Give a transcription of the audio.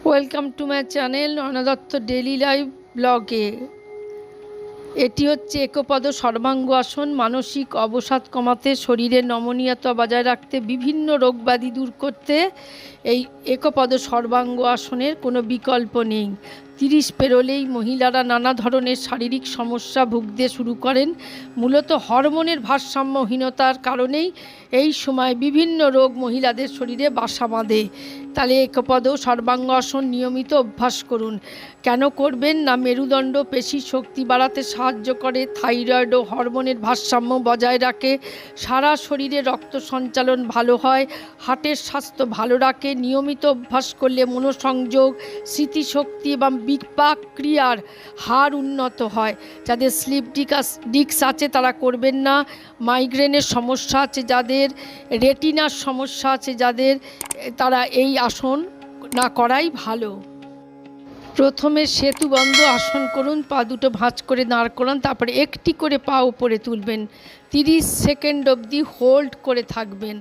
Welcome to my channel অনদত্ত daily live ব্লগে। এটি হচ্ছে একপদ সর্বাঙ্গ আসন। মানসিক অবসাদ কমাতে, শরীরের নমনীয়তা বজায় রাখতে, বিভিন্ন রোগব্যাধি দূর করতে এই একপদ সর্বাঙ্গ আসনের কোনো বিকল্প নেই। 30 পেরোলেই মহিলারা নানা ধরনের শারীরিক সমস্যা ভুগতে শুরু করেন। মূলত হরমোনের ভারসাম্যহীনতার কারণেই এই সময় বিভিন্ন রোগ মহিলাদের শরীরে বাসা বাঁধে। তাহলে একপদ সর্বাঙ্গ আসন নিয়মিত অভ্যাস করুন। কেন করবেন না, মেরুদণ্ড পেশি শক্তি বাড়াতে সাহায্য করে, থাইরয়েড ও হরমোনের ভারসাম্য বজায় রাখে, সারা শরীরে রক্ত সঞ্চালন ভালো হয়, হার্টের স্বাস্থ্য ভালো রাখে। নিয়মিত অভ্যাস করলে মনোসংযোগ, স্মৃতিশক্তি এবং বিপাক ক্রিয়ার হার উন্নত হয়। যাদের স্লিপ ডিস্ক আছে তারা করবেন না। মাইগ্রেনের সমস্যা আছে যাদের, রেটিনার সমস্যা আছে যাদের, তারা এই আসন না করাই ভালো। প্রথমে সেতুবন্ধ আসন করুন। পা দুটো ভাঁজ করে দাঁড় করান, তারপরে একটি করে পা উপরে তুলবেন। 30 সেকেন্ড অবধি হোল্ড করে থাকবেন।